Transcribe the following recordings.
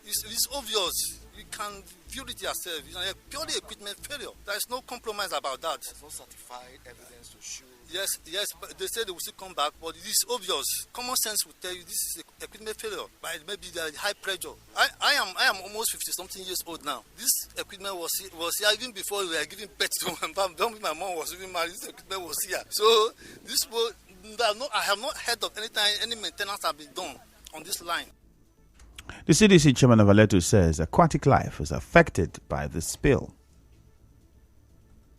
It's obvious. You can view it yourself. Purely equipment failure. There is no compromise about that. There's no certified evidence to show. Yes, but they say they will still come back, but it is obvious. Common sense will tell you this is equipment failure. But maybe the high pressure. I am almost 50-something years old now. This equipment was here even before we were giving birth to my mom was even married. This equipment was here. So I have not heard of any maintenance have been done on this line. The CDC chairman of Aleto says aquatic life was affected by the spill.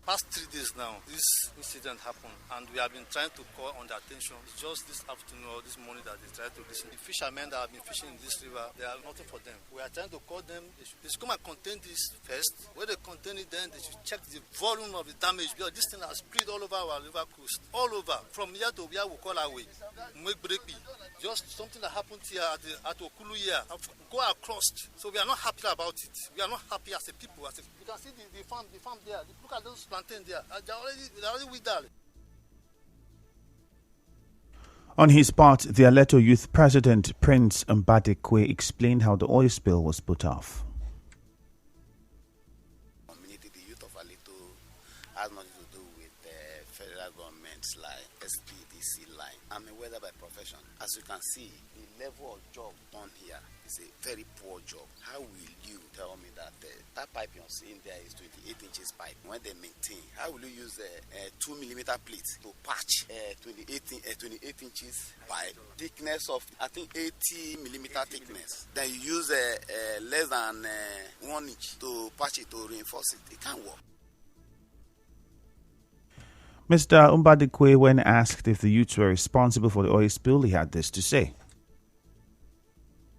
Past 3 days now, this incident happened, and we have been trying to call on their attention. It's just this afternoon or this morning that they try to listen. The fishermen that have been fishing in this river, there are nothing for them. We are trying to call them. They should come and contain this first. When they contain it, then they should check the volume of the damage, because this thing has spread all over our river coast, all over, from here to where we call our way, Mwebrepi. Just something that happened here at Okulu here, go across. So we are not happy about it. We are not happy as a people. You can see the farm there. Look at those plantains there. They're already withered. On his part, the Aleto Youth President Prince Mbadekwe explained how the oil spill was put off. The youth of Aleto has nothing to do with the federal government's line, SPDC line. I'm a weather by profession. As you can see, the level of job done here is a very poor job. How will you tell me that that pipe you're seeing there is 28 inches pipe? When they maintain, how will you use a 2 millimeter plate to patch 28 inches pipe? Thickness of, I think, 80 millimeter thickness. Then you use less than 1 inch to patch it, to reinforce it. It can't work. Mr. Mbadekwe, when asked if the youths were responsible for the oil spill, he had this to say.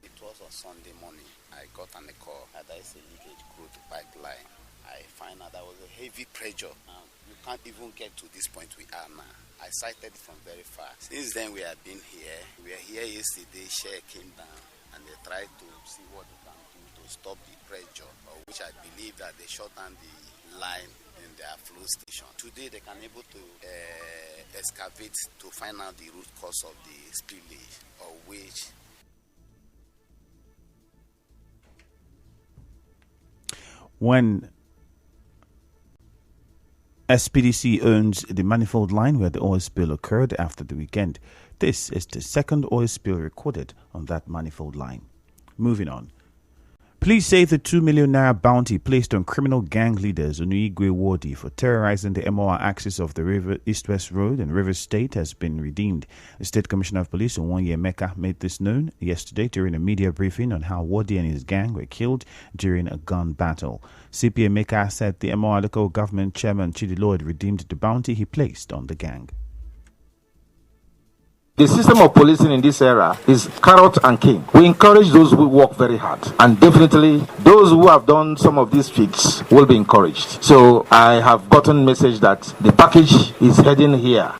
It was on Sunday morning. I got on a call that there is a leakage crude pipeline. I find out there was a heavy pressure. You can't even get to this point we are now. I sighted it from very far. Since then we have been here. We were here yesterday. Share came down and they tried to see what they can do to stop the pressure, which I believe that they shut down the line in their flow station. Today they can able to excavate to find out the root cause of the spillage, or which when SPDC owns the manifold line where the oil spill occurred after the weekend. This is the second oil spill recorded on that manifold line. Moving on. Police say the 2 million naira bounty placed on criminal gang leaders Onuigwe Wadi for terrorizing the MOR axis of the River East-West Road in Rivers State has been redeemed. The State Commissioner of Police, Onwanye Emeka, made this known yesterday during a media briefing on how Wadi and his gang were killed during a gun battle. CP Emeka said the MOR local government chairman Chidilo had redeemed the bounty he placed on the gang. The system of policing in this era is carrot and cane. We encourage those who work very hard, and definitely those who have done some of these feats will be encouraged. So I have gotten message that the package is heading here.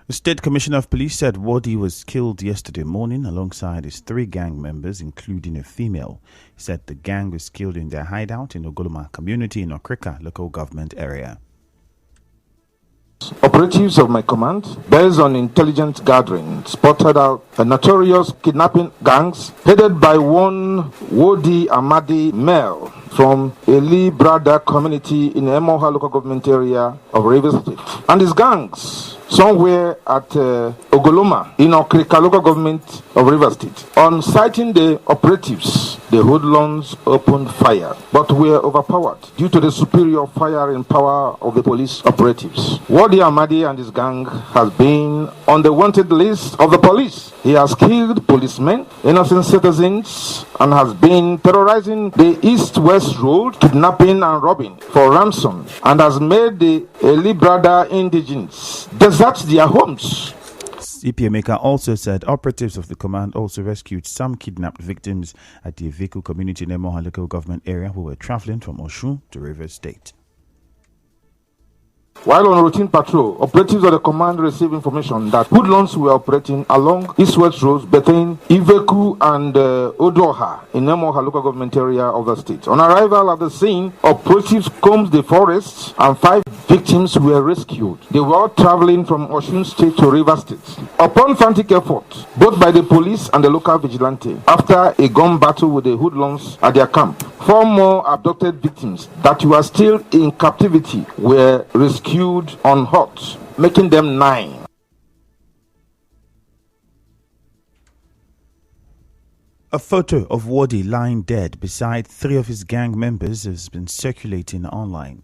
The State Commissioner of Police said Wadi was killed yesterday morning alongside his 3 gang members, including a female. He said the gang was killed in their hideout in Ogoloma community in Okrika local government area. Operatives of my command, based on intelligent gathering, spotted out a notorious kidnapping gangs headed by one Wodi Amadi male from Eli Brada community in Emoha local government area of Rivers State. And his gangs somewhere at Ogoloma in Okrika local government of Rivers State. On sighting the operatives, the hoodlums opened fire, but were overpowered due to the superior firing power of the police operatives. Wadi Amadi and his gang has been on the wanted list of the police. He has killed policemen, innocent citizens, and has been terrorizing the East-West Road, kidnapping and robbing for ransom, and has made the Eli Brada indigents desert their homes. CP Emeka also said operatives of the command also rescued some kidnapped victims at the Iveku community in Emoha local government area who were traveling from Osun to Rivers State. While on routine patrol, operatives of the command received information that hoodlums were operating along East-West roads between Iveku and Odoha in Emoha local government area of the state. On arrival at the scene, operatives combed the forests and victims were rescued. They were all traveling from Osun State to Rivers State. Upon frantic effort, both by the police and the local vigilante, after a gun battle with the hoodlums at their camp, 4 more abducted victims that were still in captivity were rescued on hot, making them 9. A photo of Wadi lying dead beside 3 of his gang members has been circulating online.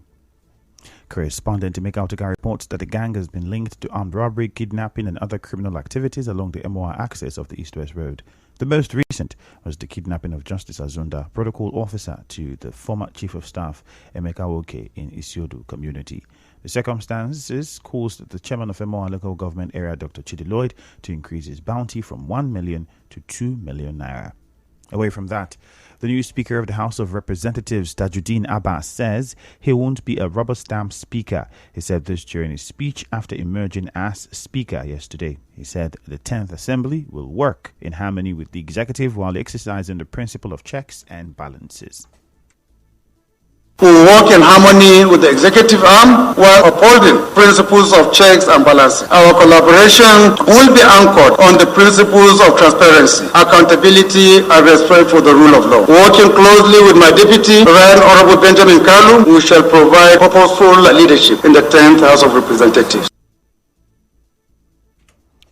Correspondent Emeka Otega reports that the gang has been linked to armed robbery, kidnapping and other criminal activities along the MOI axis of the East-West Road. The most recent was the kidnapping of Justice Azunda, protocol officer to the former Chief of Staff Emeka Woke in Isiodu community. The circumstances caused the chairman of MOI local government area, Dr. Chidi Lloyd, to increase his bounty from 1 million to 2 million naira. Away from that, the new Speaker of the House of Representatives, Tajuddin Abbas, says he won't be a rubber-stamp speaker. He said this during his speech after emerging as Speaker yesterday. He said the 10th Assembly will work in harmony with the executive while exercising the principle of checks and balances. We will work in harmony with the executive arm while upholding principles of checks and balances. Our collaboration will be anchored on the principles of transparency, accountability, and respect for the rule of law. Working closely with my deputy, Right Honorable Benjamin Kalu, we shall provide purposeful leadership in the 10th House of Representatives.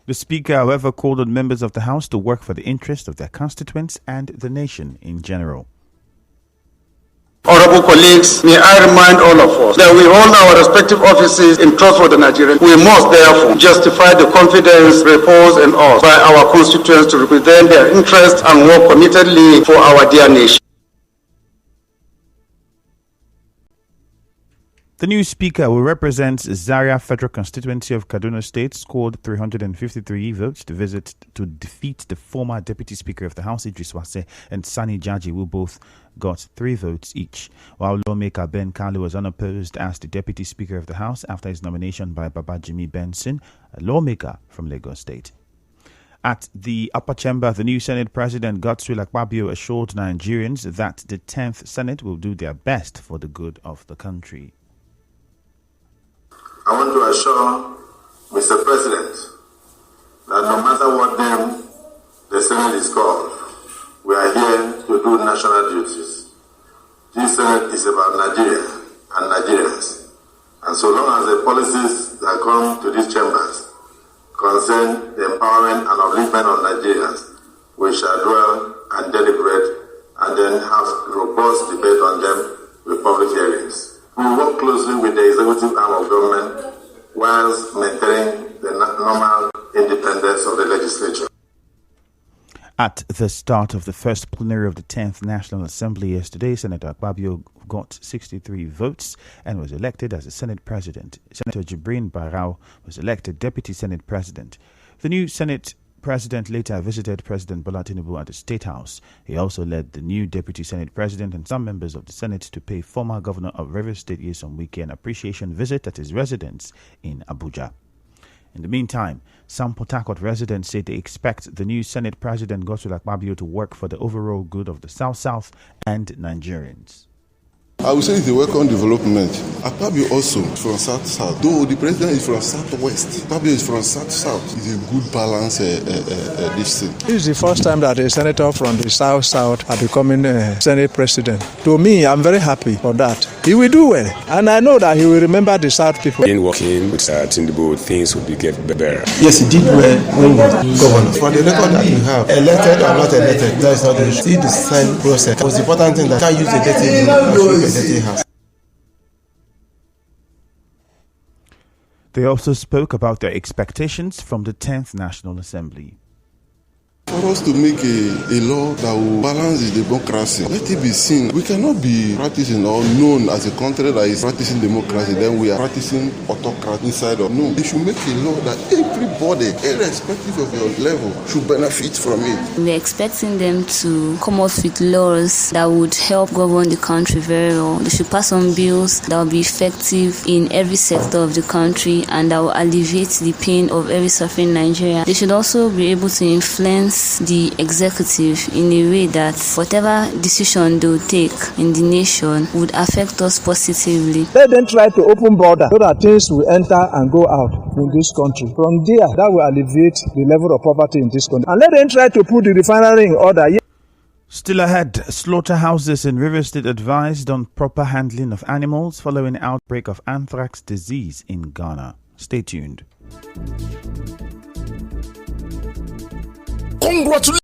The Speaker, however, called on members of the House to work for the interest of their constituents and the nation in general. Honorable colleagues, may I remind all of us that we hold our respective offices in trust for the Nigerians. We must therefore justify the confidence reposed in us by our constituents to represent their interests and work committedly for our dear nation. The new Speaker will represent Zaria Federal Constituency of Kaduna State, scored 353 votes to defeat the former Deputy Speaker of the House, Idris Wase, and Sani Jaji, who both got 3 votes each, while lawmaker Ben Kalu was unopposed as the Deputy Speaker of the House after his nomination by Babajimi Benson, a lawmaker from Lagos State. At the upper chamber, the new Senate President Godswill Akpabio assured Nigerians that the 10th Senate will do their best for the good of the country. I want to assure Mr. President that no matter what name the Senate is called, we are here to do national duties. This Senate is about Nigeria and Nigerians. And so long as the policies that come to these chambers concern the empowerment and upliftment of Nigerians, we shall dwell and deliberate and then have robust debate on them with public hearings. We work closely with the executive arm of government whilst maintaining the normal independence of the legislature. At the start of the first plenary of the 10th National Assembly yesterday, Senator Akpabio got 63 votes and was elected as the Senate President. Senator Jibrin Barau was elected Deputy Senate President. The new Senate President later visited President Bola Tinubu at the State House. He also led the new Deputy Senate President and some members of the Senate to pay former Governor of Rivers State Nyesom Wike an appreciation visit at his residence in Abuja. In the meantime, some Port Harcourt residents say they expect the new Senate President Godswill Akpabio to work for the overall good of the South-South and Nigerians. I would say it's a welcome development. Akpabio also from South-South. Though the president is from South-West, Akpabio is from South-South. It's a good balance this thing. This is the first time that a senator from the South-South are becoming a Senate President. To me, I'm very happy for that. He will do well. And I know that he will remember the South people. In working with Tinubu, things will get better. Yes, he did well when he was governor. For the record that you have, elected or not elected, that is not the issue. See the sign process. The most important thing that can't use the dirty house. They also spoke about their expectations from the 10th National Assembly. For us to make a law that will balance the democracy, let it be seen. We cannot be practicing or known as a country that is practicing democracy, then we are practicing autocracy inside of. No, they should make a law that everybody, irrespective of your level, should benefit from it. We're expecting them to come up with laws that would help govern the country very well. They should pass on bills that will be effective in every sector of the country and that will alleviate the pain of every suffering Nigerian. They should also be able to influence the executive in a way that whatever decision they will take in the nation would affect us positively. Let them try to open border so that things will enter and go out in this country. From there, that will alleviate the level of poverty in this country. And let them try to put the refinery in order. Still ahead, slaughterhouses in River State advised on proper handling of animals following outbreak of anthrax disease in Ghana. Stay tuned. Congratulations.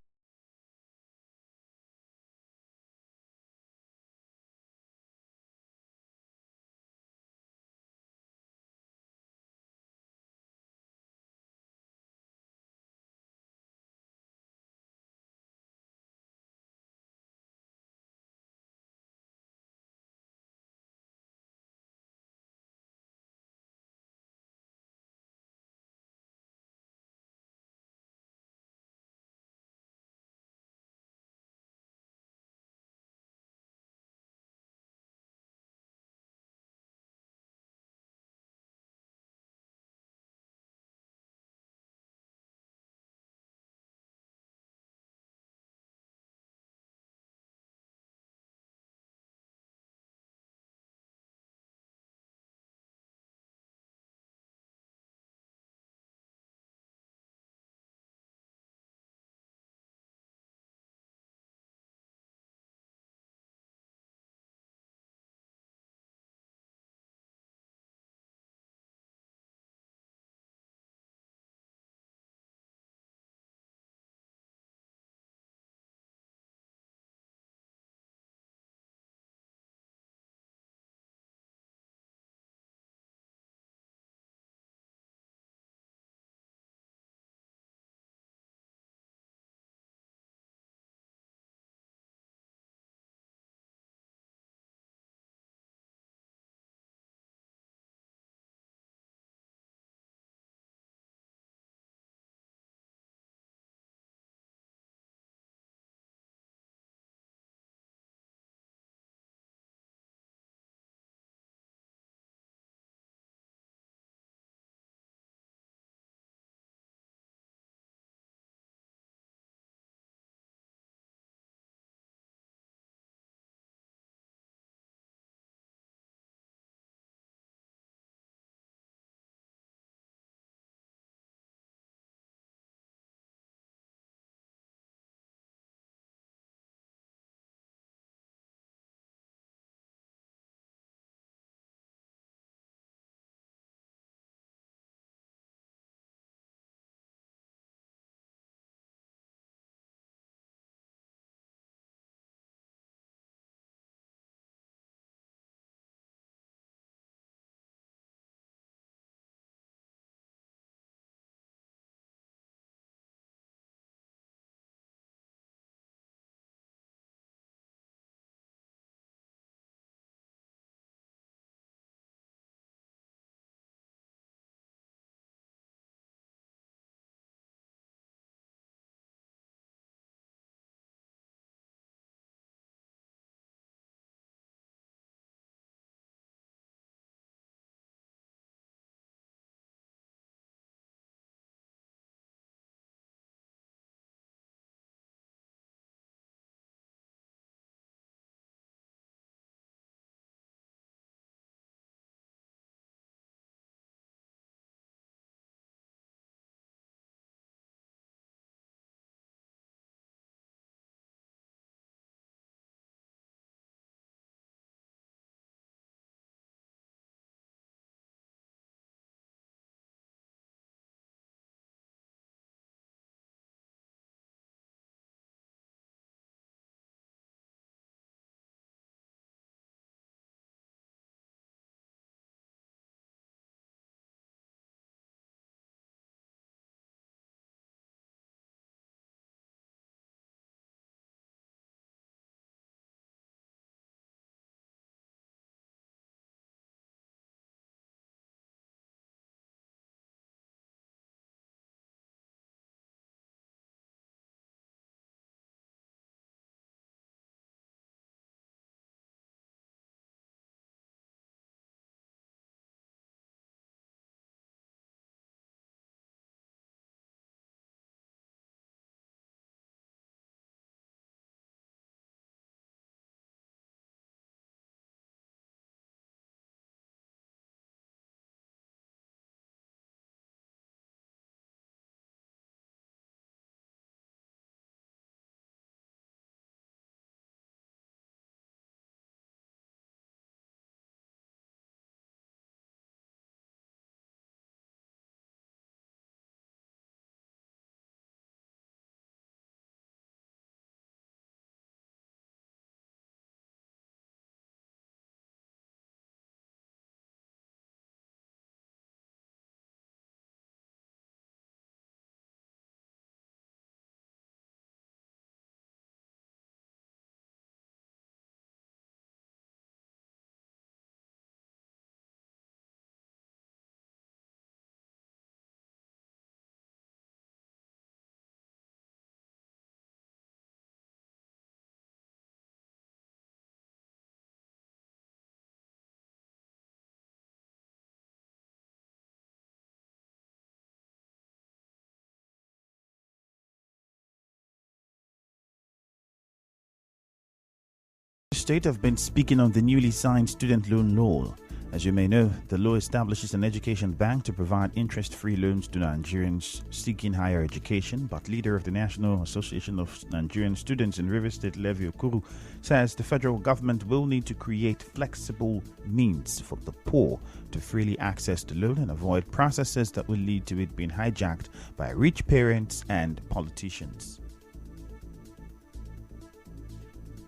State have been speaking on the newly signed student loan law. As you may know, the law establishes an education bank to provide interest-free loans to Nigerians seeking higher education, but leader of the National Association of Nigerian Students in Rivers State, Levi Okuru, says the federal government will need to create flexible means for the poor to freely access the loan and avoid processes that will lead to it being hijacked by rich parents and politicians.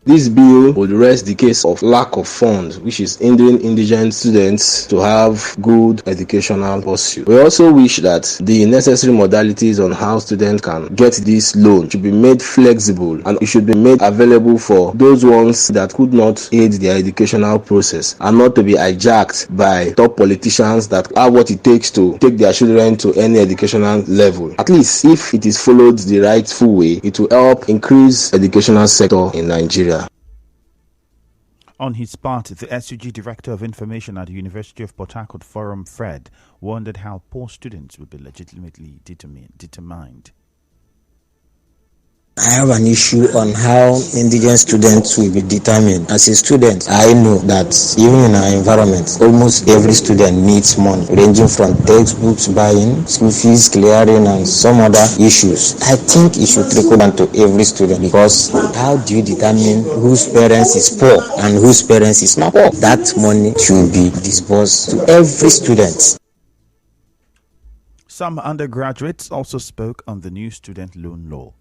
This bill would rest the case of lack of funds, which is hindering indigent students to have good educational pursuit. We also wish that the necessary modalities on how students can get this loan should be made flexible, and it should be made available for those ones that could not aid their educational process, and not to be hijacked by top politicians that have what it takes to take their children to any educational level. At least if it is followed the rightful way, it will help increase educational sector in Nigeria. On his part, the SUG Director of Information at the University of Port Harcourt Forum, Fred, wondered how poor students would be legitimately determined. I have an issue on how indigent students will be determined. As a student, I know that even in our environment, almost every student needs money, ranging from textbooks buying, school fees clearing, and some other issues. I think it should trickle down to every student, because how do you determine whose parents is poor and whose parents is not poor? That money should be disbursed to every student. Some undergraduates also spoke on the new student loan law.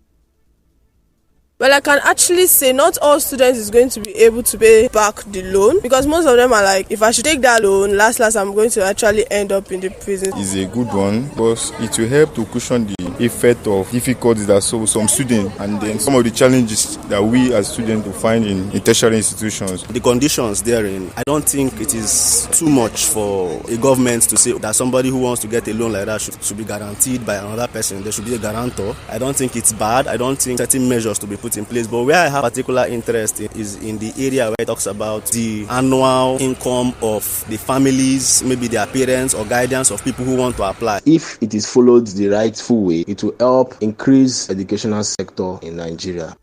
Well, I can actually say not all students is going to be able to pay back the loan, because most of them are like, if I should take that loan, last I'm going to actually end up in the prison. It's a good one, because it will help to cushion the effect of difficulties that some students and then some of the challenges that we as students will find in tertiary institutions. The conditions therein, I don't think it is too much for a government to say that somebody who wants to get a loan like that should be guaranteed by another person. There should be a guarantor. I don't think it's bad. I don't think certain measures to be put in place, but where I have particular interest in is in the area where it talks about the annual income of the families, maybe their parents or guidance of people who want to apply. If it is followed the rightful way, it will help increase educational sector in Nigeria.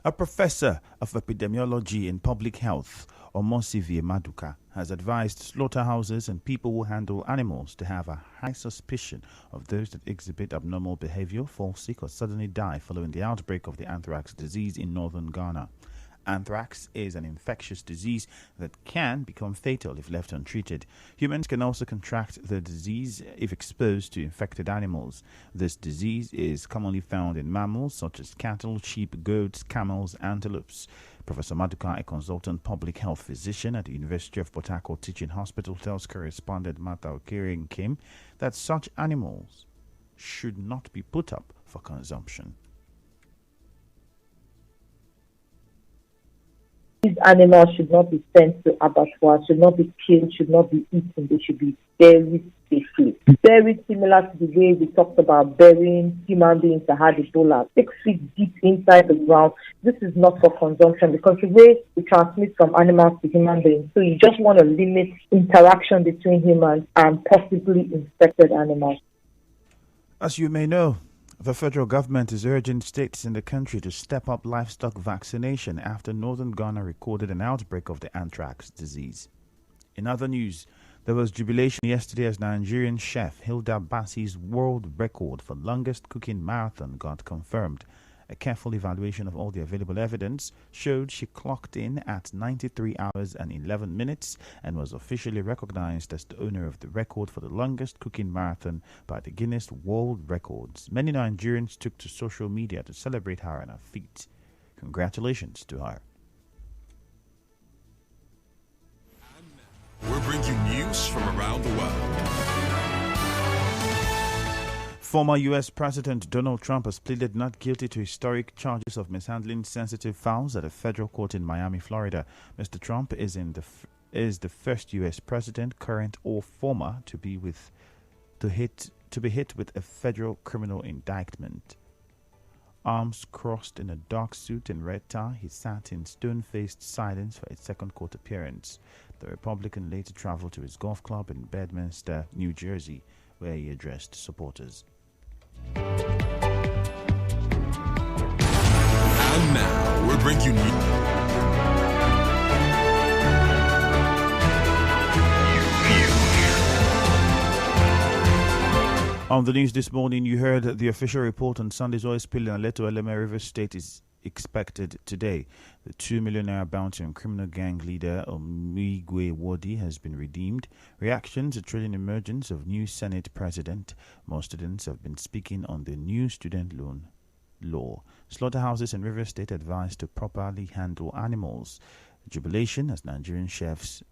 A professor of epidemiology in public health, Omosivi Maduka, has advised slaughterhouses and people who handle animals to have a high suspicion of those that exhibit abnormal behavior, fall sick, or suddenly die following the outbreak of the anthrax disease in northern Ghana. Anthrax is an infectious disease that can become fatal if left untreated. Humans can also contract the disease if exposed to infected animals. This disease is commonly found in mammals such as cattle, sheep, goats, camels, antelopes. Professor Maduka, a consultant public health physician at the University of Port Harcourt Teaching Hospital, tells correspondent Martha Okere Kim that such animals should not be put up for consumption. These animals should not be sent to abattoirs, should not be killed, should not be eaten. They should be buried safely. Very similar to the way we talked about burying human beings that had Ebola, 6 feet deep inside the ground. This is not for consumption, because the way we transmit from animals to human beings. So you just want to limit interaction between humans and possibly infected animals. As you may know, the federal government is urging states in the country to step up livestock vaccination after northern Ghana recorded an outbreak of the anthrax disease. In other news, there was jubilation yesterday as Nigerian chef Hilda Bassi's world record for longest cooking marathon got confirmed. A careful evaluation of all the available evidence showed she clocked in at 93 hours and 11 minutes and was officially recognized as the owner of the record for the longest cooking marathon by the Guinness World Records. Many Nigerians took to social media to celebrate her and her feat. Congratulations to her. We'll bring you news from around the world. Former U.S. President Donald Trump has pleaded not guilty to historic charges of mishandling sensitive files at a federal court in Miami, Florida. Mr. Trump is the first U.S. president, current or former, to be hit with a federal criminal indictment. Arms crossed in a dark suit and red tie, he sat in stone-faced silence for his second court appearance. The Republican later traveled to his golf club in Bedminster, New Jersey, where he addressed supporters. And now we'll bring you news. On the news this morning, you heard the official report on Sunday's oil spill in Aleto, Eleme, Rivers State is expected today. The 2 million naira bounty on criminal gang leader Omigwe Wadi has been redeemed. Reactions to trailing emergence of new Senate president. More students have been speaking on the new student loan law. Slaughterhouses in Rivers State advised to properly handle animals. Jubilation as Nigerian chefs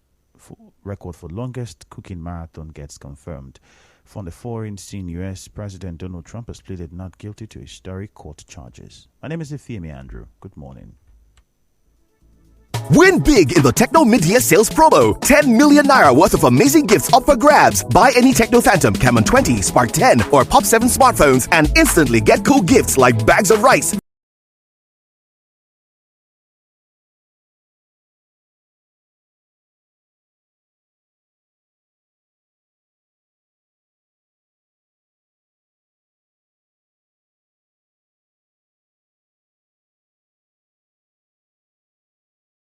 record for longest cooking marathon gets confirmed. From the foreign scene, U.S. President Donald Trump has pleaded not guilty to historic court charges. My name is Ifeemi Andrew. Good morning. Win big in the Techno Mid-Year Sales Promo. 10 million naira worth of amazing gifts up for grabs. Buy any Techno Phantom, Camon 20, Spark 10, or Pop 7 smartphones and instantly get cool gifts like bags of rice,